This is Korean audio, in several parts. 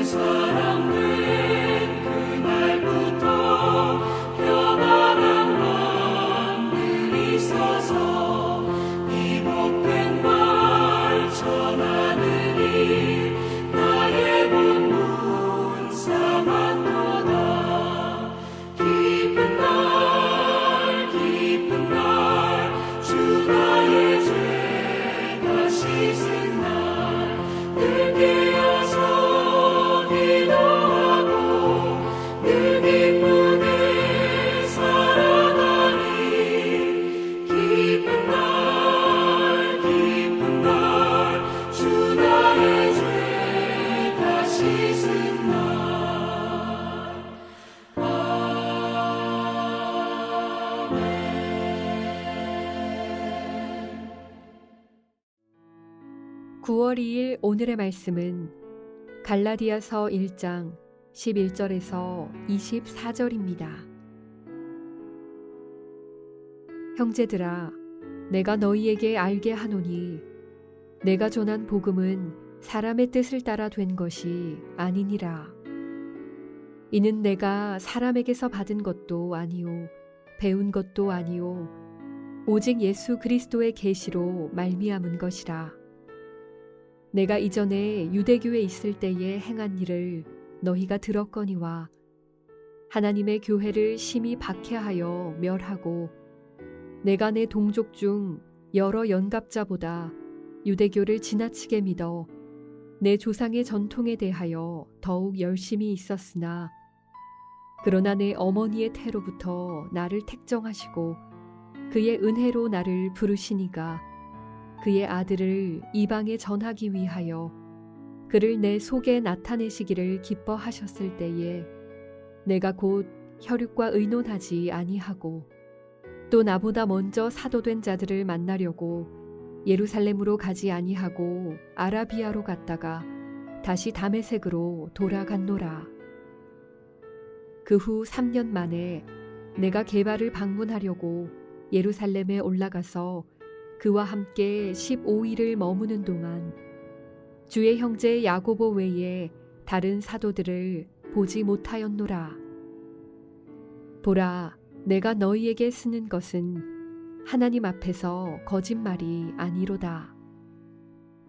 사랑된 그날부터 평안한 마음들이 있어서 이 복된 말 전하느니 나의 복문 삼았도다. 기쁜 날 기쁜 날 주 나의 죄 다 씻은 날 늘 깨어서 기도하고 늘 기쁘게 살아가리. 기쁜 날 주 나의 죄 다 씻은 날. 아멘. 9월 2일 오늘의 말씀은 갈라디아서 1장 11절에서 24절입니다. 형제들아, 내가 너희에게 알게 하노니 내가 전한 복음은 사람의 뜻을 따라 된 것이 아니니라. 이는 내가 사람에게서 받은 것도 아니요 배운 것도 아니요 오직 예수 그리스도의 계시로 말미암은 것이라. 내가 이전에 유대교에 있을 때에 행한 일을 너희가 들었거니와 하나님의 교회를 심히 박해하여 멸하고 내가 내 동족 중 여러 연갑자보다 유대교를 지나치게 믿어 내 조상의 전통에 대하여 더욱 열심히 있었으나 그러나 내 어머니의 태로부터 나를 택정하시고 그의 은혜로 나를 부르시니가 그의 아들을 이방에 전하기 위하여 그를 내 속에 나타내시기를 기뻐하셨을 때에 내가 곧 혈육과 의논하지 아니하고 또 나보다 먼저 사도된 자들을 만나려고 예루살렘으로 가지 아니하고 아라비아로 갔다가 다시 다메섹으로 돌아갔노라. 그 후 3년 만에 내가 게바를 방문하려고 예루살렘에 올라가서 그와 함께 15일을 머무는 동안 주의 형제 야고보 외에 다른 사도들을 보지 못하였노라. 보라, 내가 너희에게 쓰는 것은 하나님 앞에서 거짓말이 아니로다.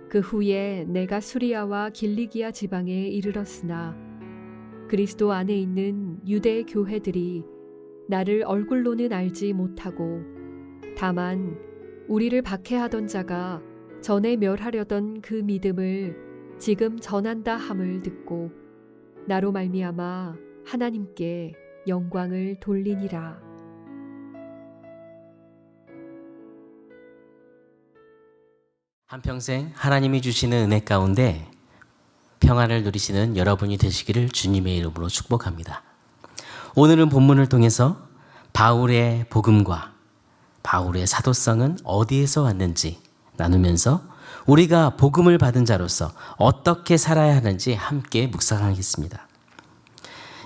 그 후에 내가 수리아와 길리기아 지방에 이르렀으나 그리스도 안에 있는 유대 교회들이 나를 얼굴로는 알지 못하고 다만 우리를 박해하던 자가 전에 멸하려던 그 믿음을 지금 전한다 함을 듣고 나로 말미암아 하나님께 영광을 돌리니라. 한평생 하나님이 주시는 은혜 가운데 평안을 누리시는 여러분이 되시기를 주님의 이름으로 축복합니다. 오늘은 본문을 통해서 바울의 복음과 바울의 사도성은 어디에서 왔는지 나누면서 우리가 복음을 받은 자로서 어떻게 살아야 하는지 함께 묵상하겠습니다.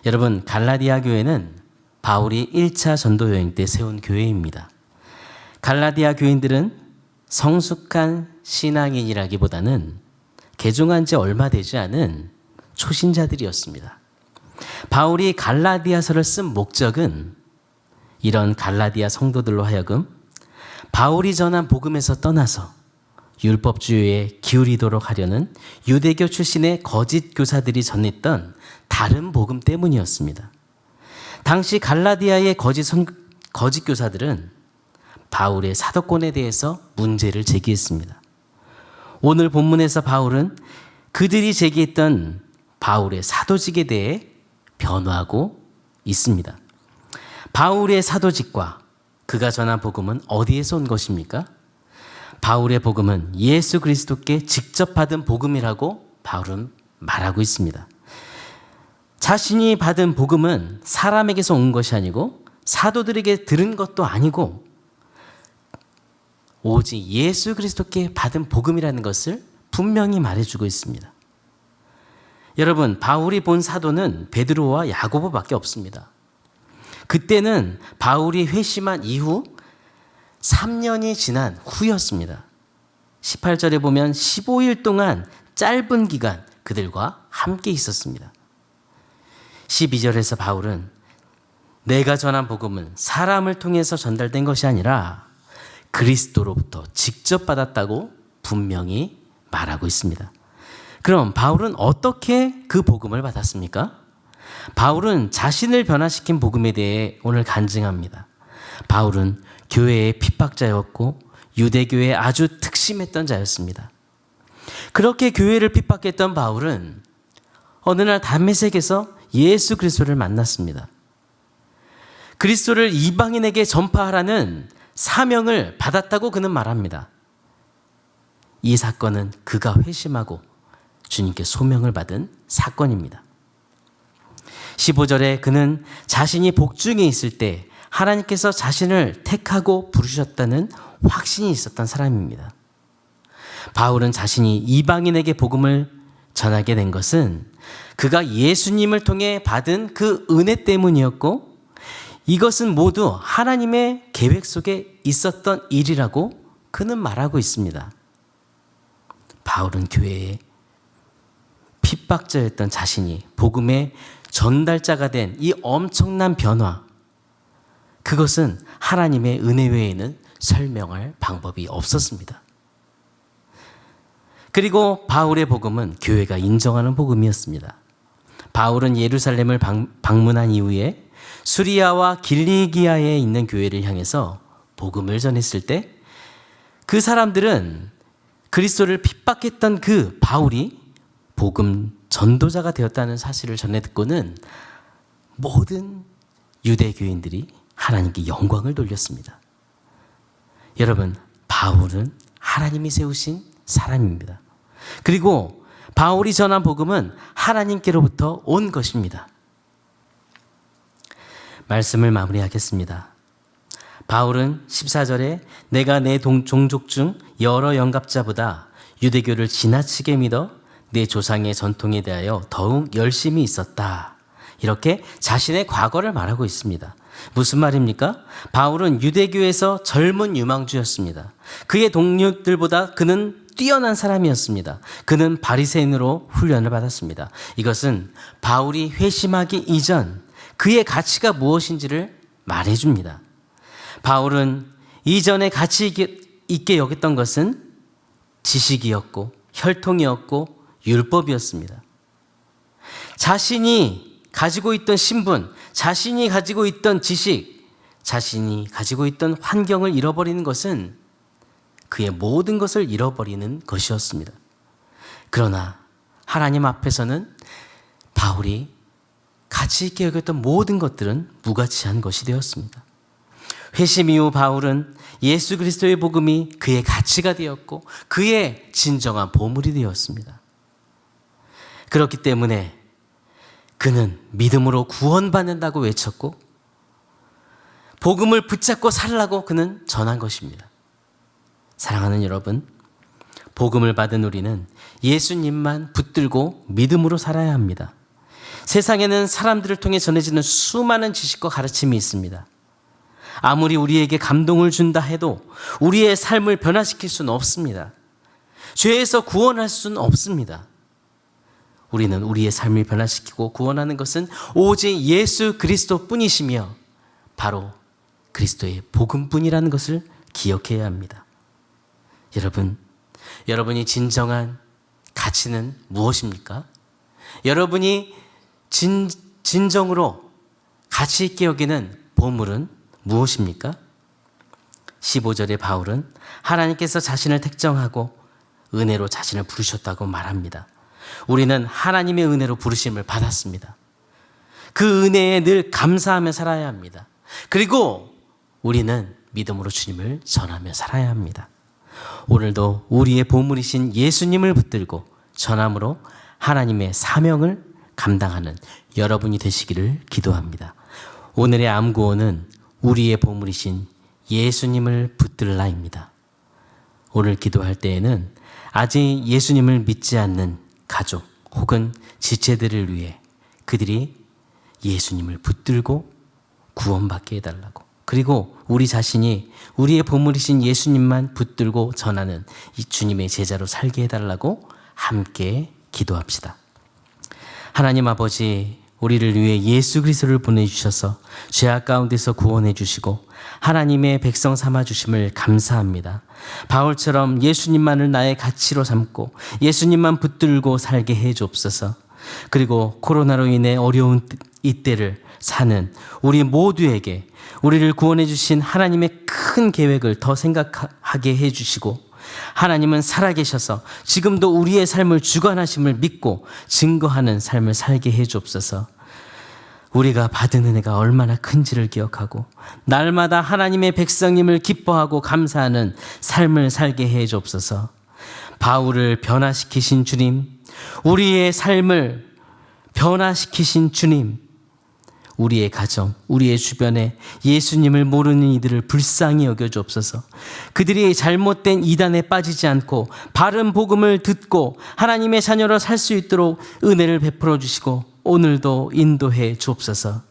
여러분, 갈라디아 교회는 바울이 1차 전도 여행 때 세운 교회입니다. 갈라디아 교인들은 성숙한 신앙인이라기보다는 개종한 지 얼마 되지 않은 초신자들이었습니다. 바울이 갈라디아서를 쓴 목적은 이런 갈라디아 성도들로 하여금 바울이 전한 복음에서 떠나서 율법주의에 기울이도록 하려는 유대교 출신의 거짓 교사들이 전했던 다른 복음 때문이었습니다. 당시 갈라디아의 거짓 교사들은 바울의 사도권에 대해서 문제를 제기했습니다. 오늘 본문에서 바울은 그들이 제기했던 바울의 사도직에 대해 변호하고 있습니다. 바울의 사도직과 그가 전한 복음은 어디에서 온 것입니까? 바울의 복음은 예수 그리스도께 직접 받은 복음이라고 바울은 말하고 있습니다. 자신이 받은 복음은 사람에게서 온 것이 아니고 사도들에게 들은 것도 아니고 오직 예수 그리스도께 받은 복음이라는 것을 분명히 말해주고 있습니다. 여러분, 바울이 본 사도는 베드로와 야고보밖에 없습니다. 그때는 바울이 회심한 이후 3년이 지난 후였습니다. 18절에 보면 15일 동안 짧은 기간 그들과 함께 있었습니다. 12절에서 바울은 내가 전한 복음은 사람을 통해서 전달된 것이 아니라 그리스도로부터 직접 받았다고 분명히 말하고 있습니다. 그럼 바울은 어떻게 그 복음을 받았습니까? 바울은 자신을 변화시킨 복음에 대해 오늘 간증합니다. 바울은 교회의 핍박자였고 유대교에 아주 특심했던 자였습니다. 그렇게 교회를 핍박했던 바울은 어느 날 담메색에서 예수 그리스도를 만났습니다. 그리스도를 이방인에게 전파하라는 사명을 받았다고 그는 말합니다. 이 사건은 그가 회심하고 주님께 소명을 받은 사건입니다. 15절에 그는 자신이 복중에 있을 때 하나님께서 자신을 택하고 부르셨다는 확신이 있었던 사람입니다. 바울은 자신이 이방인에게 복음을 전하게 된 것은 그가 예수님을 통해 받은 그 은혜 때문이었고 이것은 모두 하나님의 계획 속에 있었던 일이라고 그는 말하고 있습니다. 바울은 교회의 핍박자였던 자신이 복음의 전달자가 된 이 엄청난 변화, 그것은 하나님의 은혜 외에는 설명할 방법이 없었습니다. 그리고 바울의 복음은 교회가 인정하는 복음이었습니다. 바울은 예루살렘을 방문한 이후에 수리아와 길리기아에 있는 교회를 향해서 복음을 전했을 때 그 사람들은 그리스도를 핍박했던 그 바울이 복음 전도자가 되었다는 사실을 전해 듣고는 모든 유대교인들이 하나님께 영광을 돌렸습니다. 여러분, 바울은 하나님이 세우신 사람입니다. 그리고 바울이 전한 복음은 하나님께로부터 온 것입니다. 말씀을 마무리하겠습니다. 바울은 14절에 내가 내 종족 중 여러 영갑자보다 유대교를 지나치게 믿어 내 조상의 전통에 대하여 더욱 열심히 있었다. 이렇게 자신의 과거를 말하고 있습니다. 무슨 말입니까? 바울은 유대교에서 젊은 유망주였습니다. 그의 동료들보다 그는 뛰어난 사람이었습니다. 그는 바리새인으로 훈련을 받았습니다. 이것은 바울이 회심하기 이전 그의 가치가 무엇인지를 말해줍니다. 바울은 이전에 가치 있게 여겼던 것은 지식이었고 혈통이었고 율법이었습니다. 자신이 가지고 있던 신분, 자신이 가지고 있던 지식, 자신이 가지고 있던 환경을 잃어버리는 것은 그의 모든 것을 잃어버리는 것이었습니다. 그러나 하나님 앞에서는 바울이 가치 있게 여겼던 모든 것들은 무가치한 것이 되었습니다. 회심 이후 바울은 예수 그리스도의 복음이 그의 가치가 되었고 그의 진정한 보물이 되었습니다. 그렇기 때문에 그는 믿음으로 구원받는다고 외쳤고 복음을 붙잡고 살라고 그는 전한 것입니다. 사랑하는 여러분, 복음을 받은 우리는 예수님만 붙들고 믿음으로 살아야 합니다. 세상에는 사람들을 통해 전해지는 수많은 지식과 가르침이 있습니다. 아무리 우리에게 감동을 준다 해도 우리의 삶을 변화시킬 수는 없습니다. 죄에서 구원할 수는 없습니다. 우리는 우리의 삶을 변화시키고 구원하는 것은 오직 예수 그리스도 뿐이시며 바로 그리스도의 복음뿐이라는 것을 기억해야 합니다. 여러분이 진정한 가치는 무엇입니까? 여러분이 진정으로 가치 있게 여기는 보물은 무엇입니까? 15절에 바울은 하나님께서 자신을 택정하고 은혜로 자신을 부르셨다고 말합니다. 우리는 하나님의 은혜로 부르심을 받았습니다. 그 은혜에 늘 감사하며 살아야 합니다. 그리고 우리는 믿음으로 주님을 전하며 살아야 합니다. 오늘도 우리의 보물이신 예수님을 붙들고 전함으로 하나님의 사명을 감당하는 여러분이 되시기를 기도합니다. 오늘의 암구호는 우리의 보물이신 예수님을 붙들라입니다. 오늘 기도할 때에는 아직 예수님을 믿지 않는 가족 혹은 지체들을 위해 그들이 예수님을 붙들고 구원받게 해달라고, 그리고 우리 자신이 우리의 보물이신 예수님만 붙들고 전하는 이 주님의 제자로 살게 해달라고 함께 기도합시다. 하나님 아버지, 우리를 위해 예수 그리스도를 보내주셔서 죄악 가운데서 구원해 주시고 하나님의 백성 삼아 주심을 감사합니다. 바울처럼 예수님만을 나의 가치로 삼고 예수님만 붙들고 살게 해 주옵소서. 그리고 코로나로 인해 어려운 이때를 사는 우리 모두에게 우리를 구원해 주신 하나님의 큰 계획을 더 생각하게 해 주시고, 하나님은 살아계셔서 지금도 우리의 삶을 주관하심을 믿고 증거하는 삶을 살게 해 주옵소서. 우리가 받은 은혜가 얼마나 큰지를 기억하고 날마다 하나님의 백성임을 기뻐하고 감사하는 삶을 살게 해 주옵소서. 바울을 변화시키신 주님, 우리의 삶을 변화시키신 주님, 우리의 가정, 우리의 주변에 예수님을 모르는 이들을 불쌍히 여겨 주옵소서. 그들이 잘못된 이단에 빠지지 않고 바른 복음을 듣고 하나님의 자녀로 살 수 있도록 은혜를 베풀어 주시고 오늘도 인도해 주옵소서.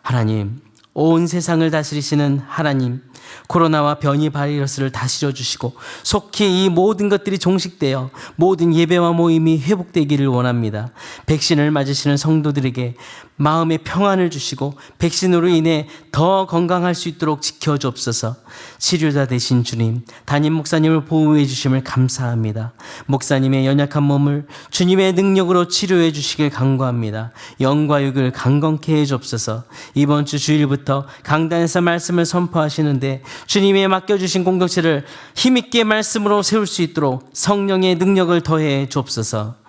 하나님, 온 세상을 다스리시는 하나님, 코로나와 변이 바이러스를 다스려 주시고 속히 이 모든 것들이 종식되어 모든 예배와 모임이 회복되기를 원합니다. 백신을 맞으시는 성도들에게 마음의 평안을 주시고 백신으로 인해 더 건강할 수 있도록 지켜주옵소서. 치료자 되신 주님, 담임 목사님을 보호해 주심을 감사합니다. 목사님의 연약한 몸을 주님의 능력으로 치료해 주시길 간구합니다. 영과 육을 강건케 해 주옵소서. 이번 주 주일부터 강단에서 말씀을 선포하시는데 주님의 맡겨주신 공동체를 힘있게 말씀으로 세울 수 있도록 성령의 능력을 더해 주옵소서.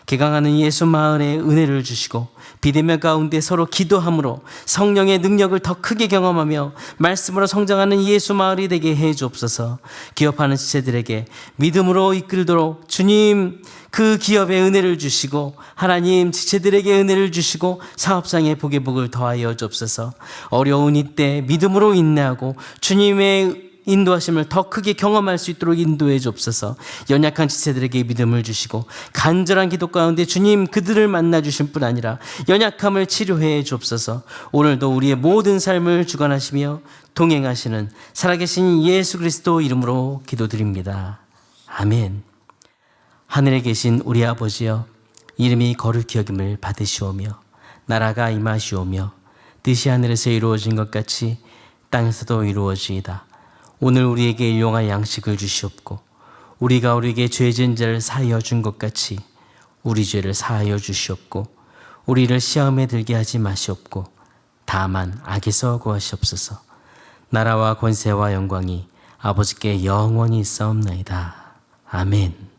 개강하는 예수 마을에 은혜를 주시고 비대면 가운데 서로 기도함으로 성령의 능력을 더 크게 경험하며 말씀으로 성장하는 예수 마을이 되게 해 주옵소서. 기업하는 지체들에게 믿음으로 이끌도록 주님 그 기업에 은혜를 주시고 하나님 지체들에게 은혜를 주시고 사업상의 복의 복을 더하여 주옵소서. 어려운 이때 믿음으로 인내하고 주님의 인도하심을 더 크게 경험할 수 있도록 인도해 주옵소서. 연약한 지체들에게 믿음을 주시고 간절한 기도 가운데 주님 그들을 만나 주실 뿐 아니라 연약함을 치료해 주옵소서. 오늘도 우리의 모든 삶을 주관하시며 동행하시는 살아계신 예수 그리스도 이름으로 기도드립니다. 아멘. 하늘에 계신 우리 아버지여, 이름이 거룩히 여김을 받으시오며 나라가 임하시오며 뜻이 하늘에서 이루어진 것 같이 땅에서도 이루어지이다. 오늘 우리에게 일용할 양식을 주시옵고 우리가 우리에게 죄진 자를 사하여 준 것 같이 우리 죄를 사하여 주시옵고 우리를 시험에 들게 하지 마시옵고 다만 악에서 구하시옵소서. 나라와 권세와 영광이 아버지께 영원히 있사옵나이다. 아멘.